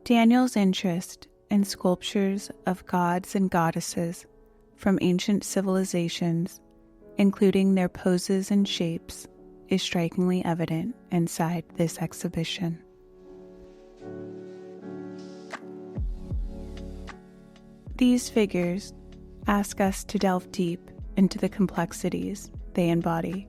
Daniel's interest in sculptures of gods and goddesses from ancient civilizations, including their poses and shapes, is strikingly evident inside this exhibition. These figures ask us to delve deep into the complexities they embody.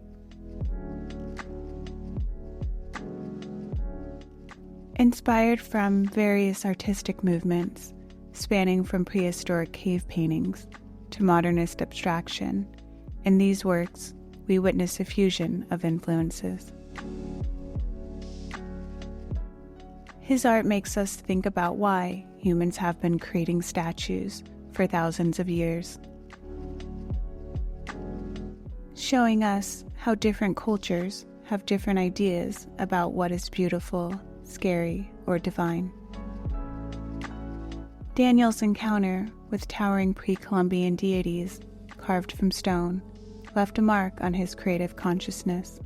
Inspired from various artistic movements spanning from prehistoric cave paintings to modernist abstraction, in these works we witness a fusion of influences. His art makes us think about why humans have been creating statues for thousands of years, showing us how different cultures have different ideas about what is beautiful, scary, or divine. Daniel's encounter with towering pre-Columbian deities carved from stone left a mark on his creative consciousness.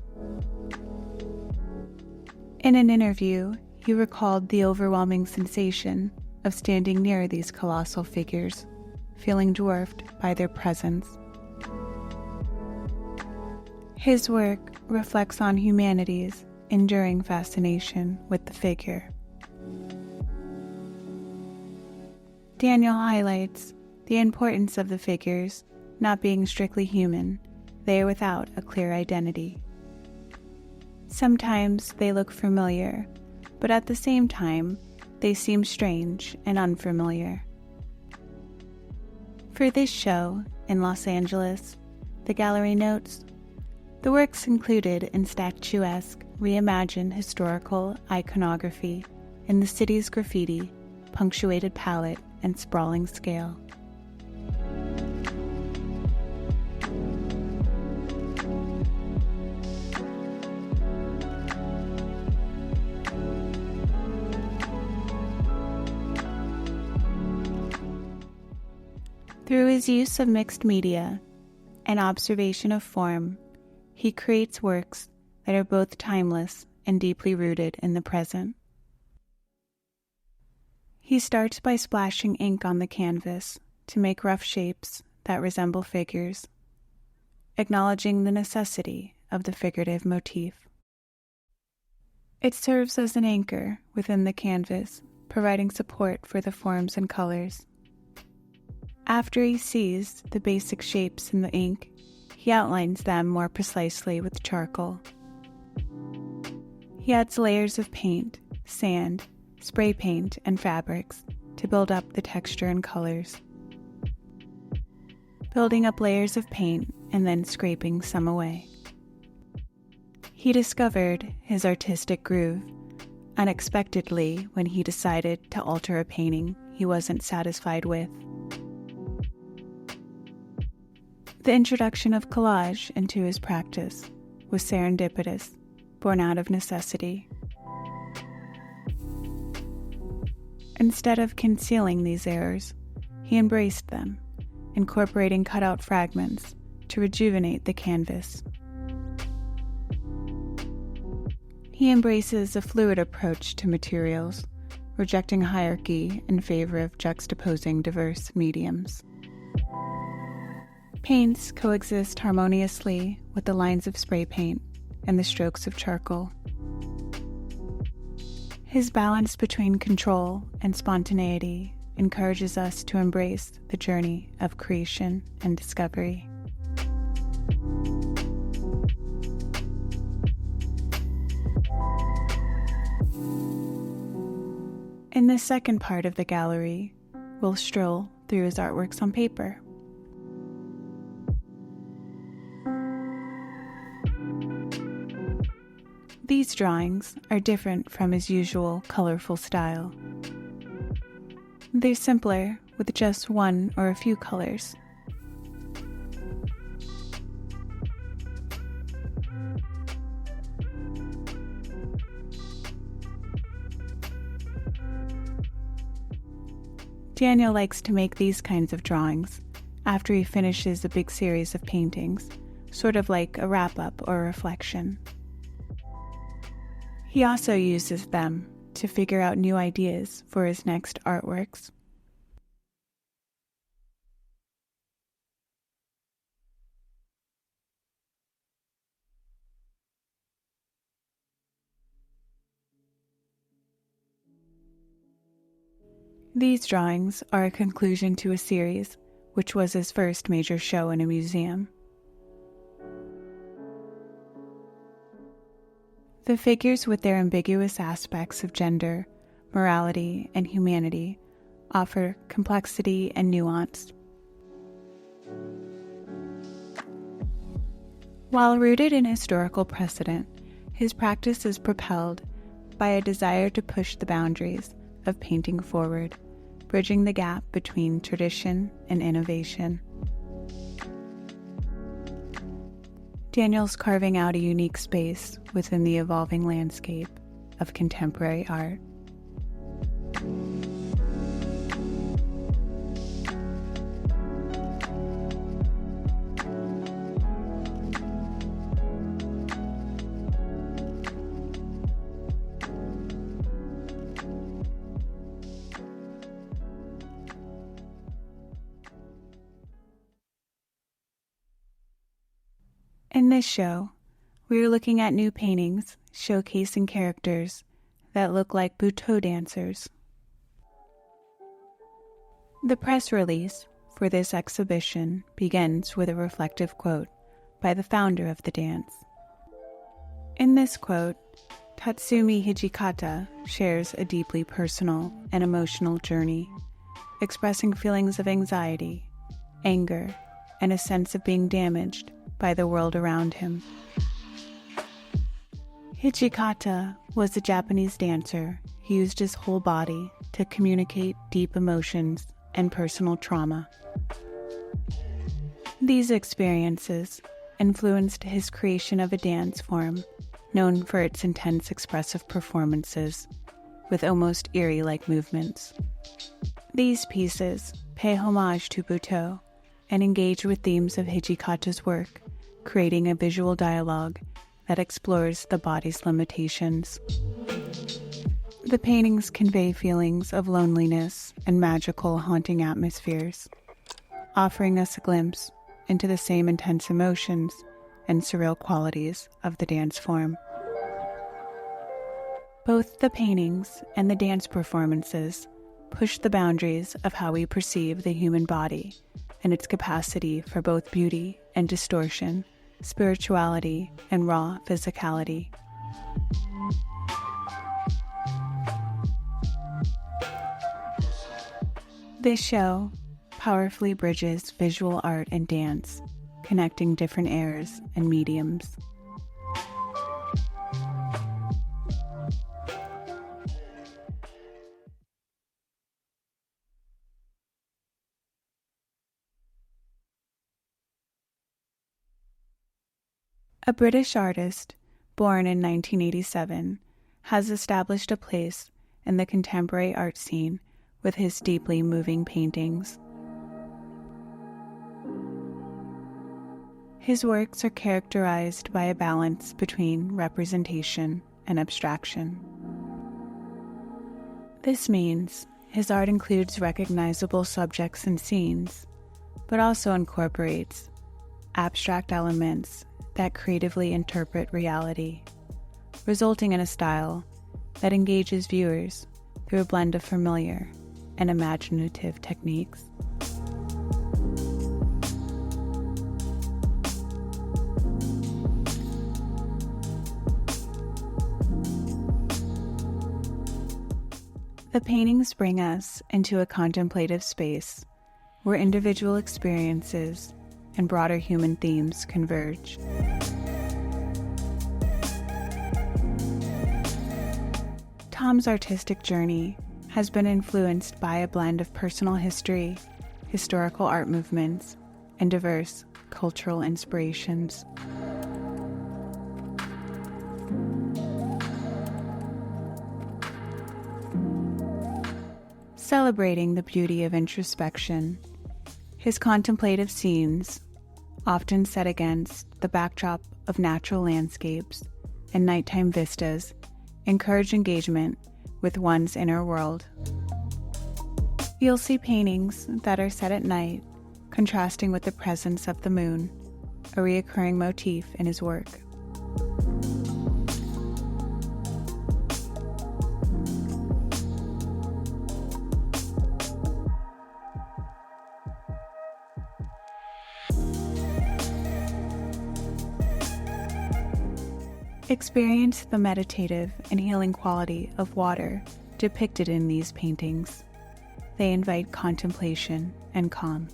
In an interview, he recalled the overwhelming sensation of standing near these colossal figures, feeling dwarfed by their presence. His work reflects on humanity's enduring fascination with the figure. Daniel highlights the importance of the figures not being strictly human. They are without a clear identity. Sometimes they look familiar, but at the same time, they seem strange and unfamiliar. For this show in Los Angeles, the gallery notes, the works included in statuesque, reimagined historical iconography in the city's graffiti, punctuated palette, and sprawling scale. Through his use of mixed media and observation of form, he creates works that are both timeless and deeply rooted in the present. He starts by splashing ink on the canvas to make rough shapes that resemble figures, acknowledging the necessity of the figurative motif. It serves as an anchor within the canvas, providing support for the forms and colors. After he sees the basic shapes in the ink, he outlines them more precisely with charcoal. He adds layers of paint, sand, spray paint, and fabrics to build up the texture and colors. Building up layers of paint and then scraping some away. He discovered his artistic groove unexpectedly when he decided to alter a painting he wasn't satisfied with. The introduction of collage into his practice was serendipitous, born out of necessity. Instead of concealing these errors, he embraced them, incorporating cutout fragments to rejuvenate the canvas. He embraces a fluid approach to materials, rejecting hierarchy in favor of juxtaposing diverse mediums. Paints coexist harmoniously with the lines of spray paint and the strokes of charcoal. His balance between control and spontaneity encourages us to embrace the journey of creation and discovery. In the second part of the gallery, we'll stroll through his artworks on paper. These drawings are different from his usual colorful style. They're simpler, with just one or a few colors. Daniel likes to make these kinds of drawings after he finishes a big series of paintings, sort of like a wrap-up or a reflection. He also uses them to figure out new ideas for his next artworks. These drawings are a conclusion to a series, which was his first major show in a museum. The figures, with their ambiguous aspects of gender, morality, and humanity, offer complexity and nuance. While rooted in historical precedent, his practice is propelled by a desire to push the boundaries of painting forward, bridging the gap between tradition and innovation. Daniel's carving out a unique space within the evolving landscape of contemporary art. In this show, we are looking at new paintings showcasing characters that look like Butoh dancers. The press release for this exhibition begins with a reflective quote by the founder of the dance. In this quote, Tatsumi Hijikata shares a deeply personal and emotional journey, expressing feelings of anxiety, anger, and a sense of being damaged by the world around him. Hijikata was a Japanese dancer who used his whole body to communicate deep emotions and personal trauma. These experiences influenced his creation of a dance form known for its intense expressive performances with almost eerie-like movements. These pieces pay homage to Butoh and engage with themes of Hijikata's work, creating a visual dialogue that explores the body's limitations. The paintings convey feelings of loneliness and magical, haunting atmospheres, offering us a glimpse into the same intense emotions and surreal qualities of the dance form. Both the paintings and the dance performances push the boundaries of how we perceive the human body and its capacity for both beauty and distortion, spirituality and raw physicality. This show powerfully bridges visual art and dance, connecting different eras and mediums. A British artist, born in 1987, has established a place in the contemporary art scene with his deeply moving paintings. His works are characterized by a balance between representation and abstraction. This means his art includes recognizable subjects and scenes, but also incorporates abstract elements that creatively interpret reality, resulting in a style that engages viewers through a blend of familiar and imaginative techniques. The paintings bring us into a contemplative space where individual experiences and broader human themes converge. Tom's artistic journey has been influenced by a blend of personal history, historical art movements, and diverse cultural inspirations. Celebrating the beauty of introspection, his contemplative scenes, often set against the backdrop of natural landscapes and nighttime vistas, encourage engagement with one's inner world. You'll see paintings that are set at night, contrasting with the presence of the moon, a recurring motif in his work. Experience the meditative and healing quality of water depicted in these paintings. They invite contemplation and calm.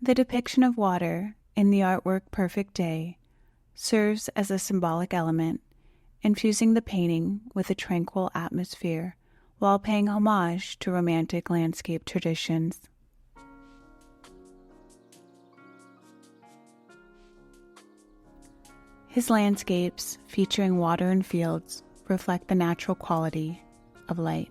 The depiction of water in the artwork Perfect Day serves as a symbolic element, infusing the painting with a tranquil atmosphere while paying homage to romantic landscape traditions. His landscapes, featuring water and fields, reflect the natural quality of light.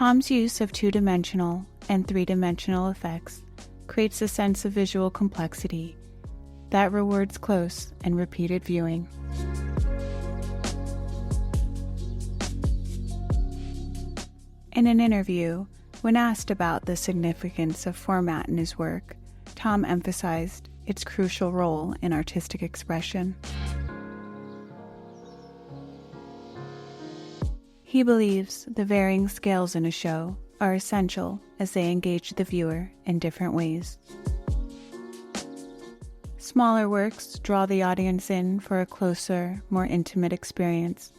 Tom's use of two-dimensional and three-dimensional effects creates a sense of visual complexity that rewards close and repeated viewing. In an interview, when asked about the significance of format in his work, Tom emphasized its crucial role in artistic expression. He believes the varying scales in a show are essential as they engage the viewer in different ways. Smaller works draw the audience in for a closer, more intimate experience,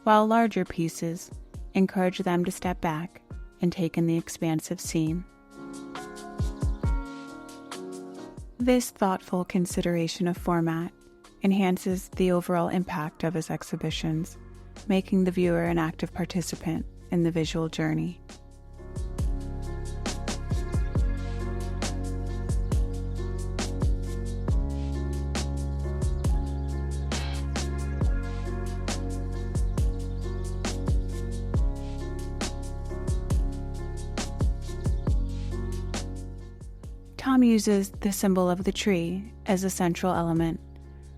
while larger pieces encourage them to step back and take in the expansive scene. This thoughtful consideration of format enhances the overall impact of his exhibitions, making the viewer an active participant in the visual journey. Tom uses the symbol of the tree as a central element,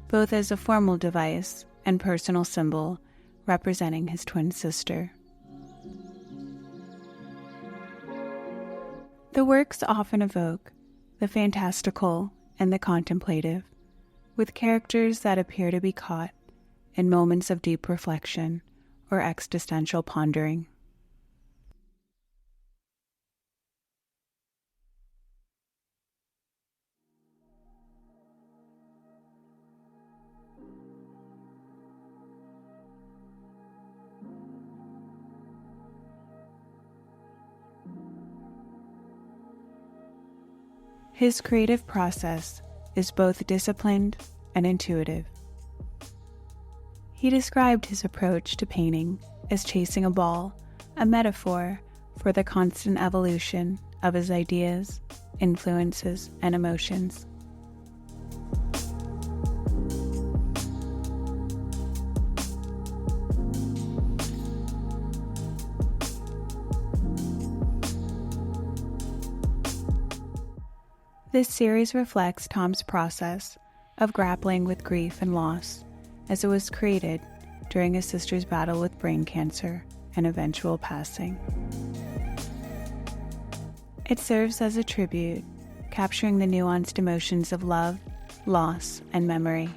both as a formal device and personal symbol representing his twin sister. The works often evoke the fantastical and the contemplative, with characters that appear to be caught in moments of deep reflection or existential pondering. His creative process is both disciplined and intuitive. He described his approach to painting as chasing a ball, a metaphor for the constant evolution of his ideas, influences, and emotions. This series reflects Tom's process of grappling with grief and loss, as it was created during his sister's battle with brain cancer and eventual passing. It serves as a tribute, capturing the nuanced emotions of love, loss, and memory.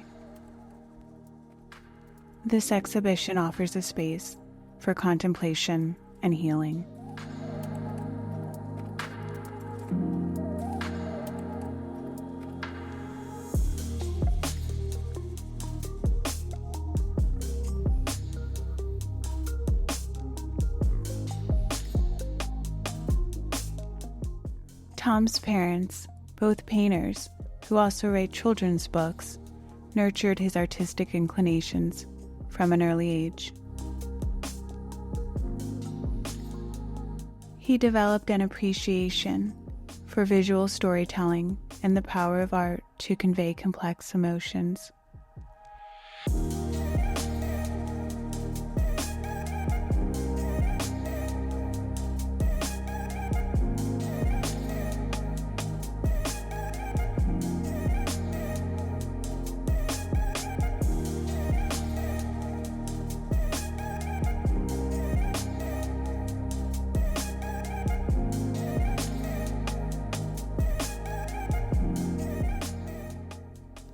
This exhibition offers a space for contemplation and healing. Tom's parents, both painters, who also write children's books, nurtured his artistic inclinations from an early age. He developed an appreciation for visual storytelling and the power of art to convey complex emotions.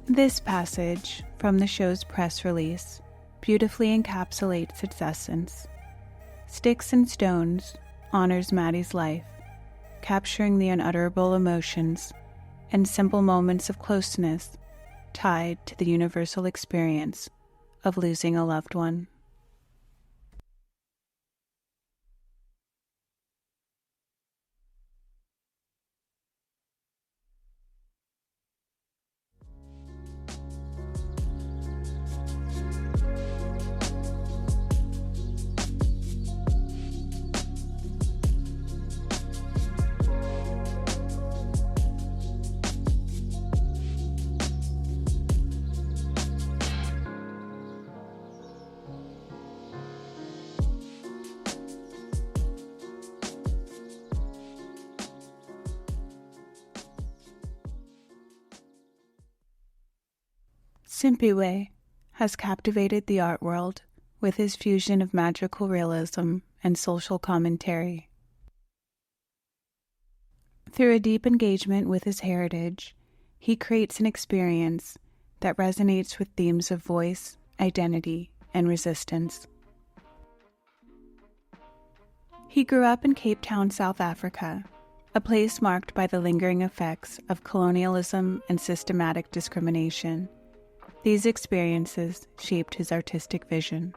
This passage from the show's press release beautifully encapsulates its essence. Sticks and Stones honors Maddie's life, capturing the unutterable emotions and simple moments of closeness tied to the universal experience of losing a loved one. Simphiwe has captivated the art world with his fusion of magical realism and social commentary. Through a deep engagement with his heritage, he creates an experience that resonates with themes of voice, identity, and resistance. He grew up in Cape Town, South Africa, a place marked by the lingering effects of colonialism and systematic discrimination. These experiences shaped his artistic vision.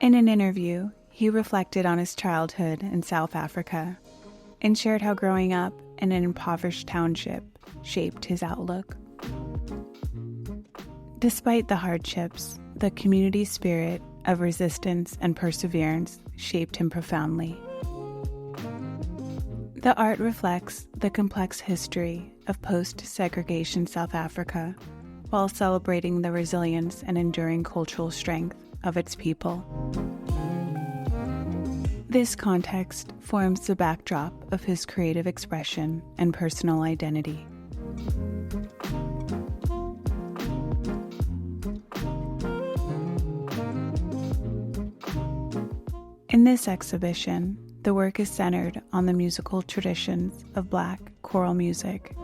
In an interview, he reflected on his childhood in South Africa and shared how growing up in an impoverished township shaped his outlook. Despite the hardships, the community spirit of resistance and perseverance shaped him profoundly. The art reflects the complex history of post-segregation South Africa, while celebrating the resilience and enduring cultural strength of its people. This context forms the backdrop of his creative expression and personal identity. In this exhibition, the work is centered on the musical traditions of Black choral music.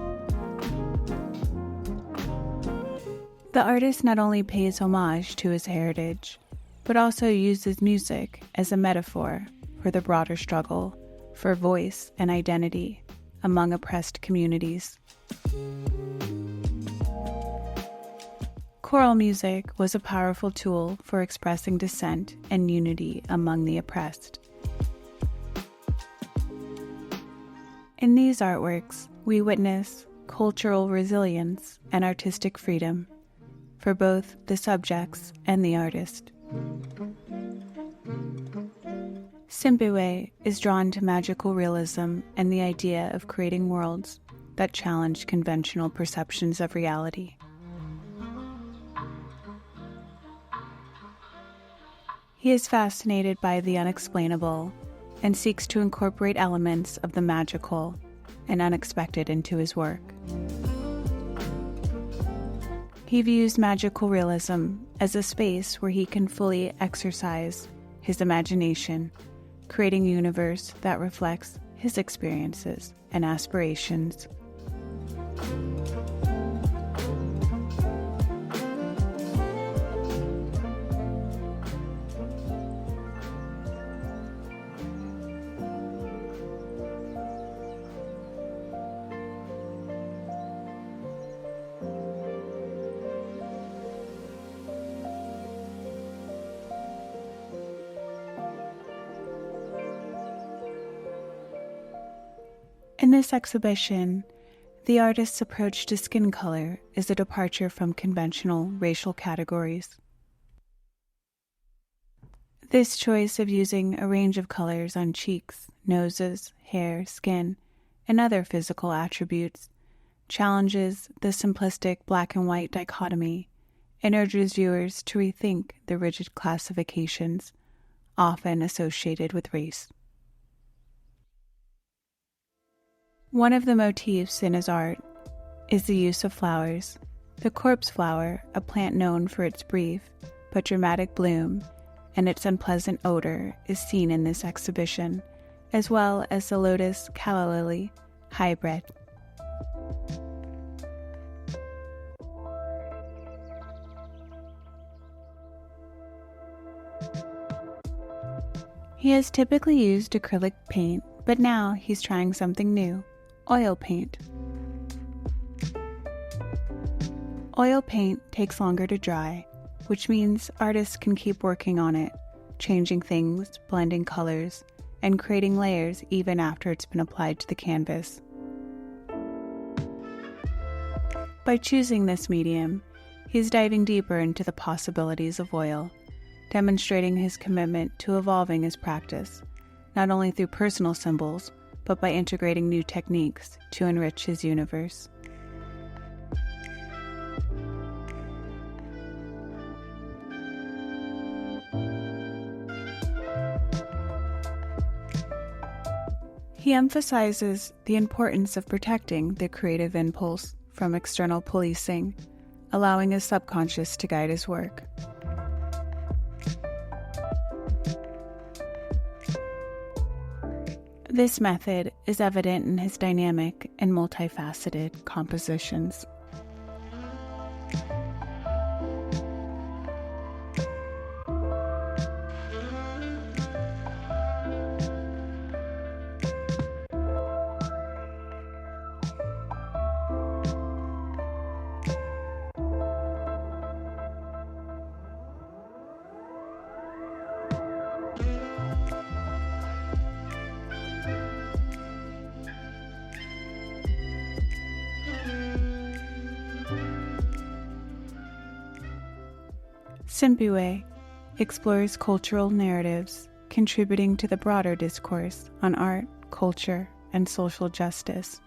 The artist not only pays homage to his heritage, but also uses music as a metaphor for the broader struggle for voice and identity among oppressed communities. Choral music was a powerful tool for expressing dissent and unity among the oppressed. In these artworks, we witness cultural resilience and artistic freedom for both the subjects and the artist. Simphiwe is drawn to magical realism and the idea of creating worlds that challenge conventional perceptions of reality. He is fascinated by the unexplainable and seeks to incorporate elements of the magical and unexpected into his work. He views magical realism as a space where he can fully exercise his imagination, creating a universe that reflects his experiences and aspirations. In this exhibition, the artist's approach to skin color is a departure from conventional racial categories. This choice of using a range of colors on cheeks, noses, hair, skin, and other physical attributes challenges the simplistic black and white dichotomy and urges viewers to rethink the rigid classifications often associated with race. One of the motifs in his art is the use of flowers. The corpse flower, a plant known for its brief but dramatic bloom and its unpleasant odor, is seen in this exhibition, as well as the lotus calla lily hybrid. He has typically used acrylic paint, but now he's trying something new: oil paint. Oil paint takes longer to dry, which means artists can keep working on it, changing things, blending colors, and creating layers even after it's been applied to the canvas. By choosing this medium, he's diving deeper into the possibilities of oil, demonstrating his commitment to evolving his practice, not only through personal symbols, but by integrating new techniques to enrich his universe. He emphasizes the importance of protecting the creative impulse from external policing, allowing his subconscious to guide his work. This method is evident in his dynamic and multifaceted compositions. Simphiwe explores cultural narratives, contributing to the broader discourse on art, culture, and social justice.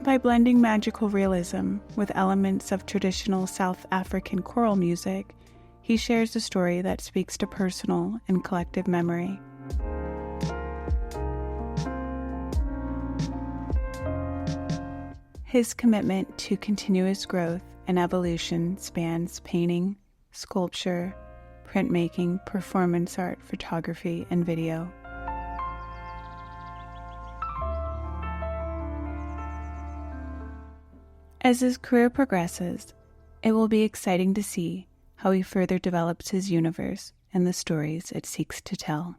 By blending magical realism with elements of traditional South African choral music, he shares a story that speaks to personal and collective memory. His commitment to continuous growth and evolution spans painting, sculpture, printmaking, performance art, photography, and video. As his career progresses, it will be exciting to see how he further develops his universe and the stories it seeks to tell.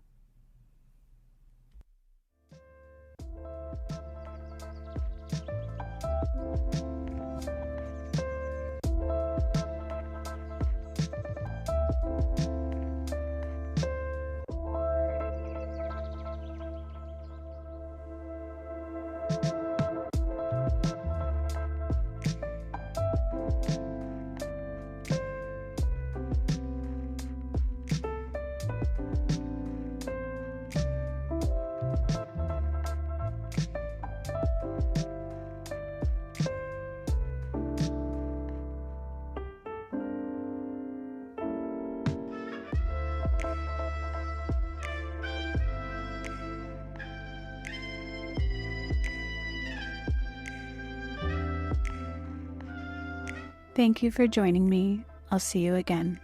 Thank you for joining me. I'll see you again.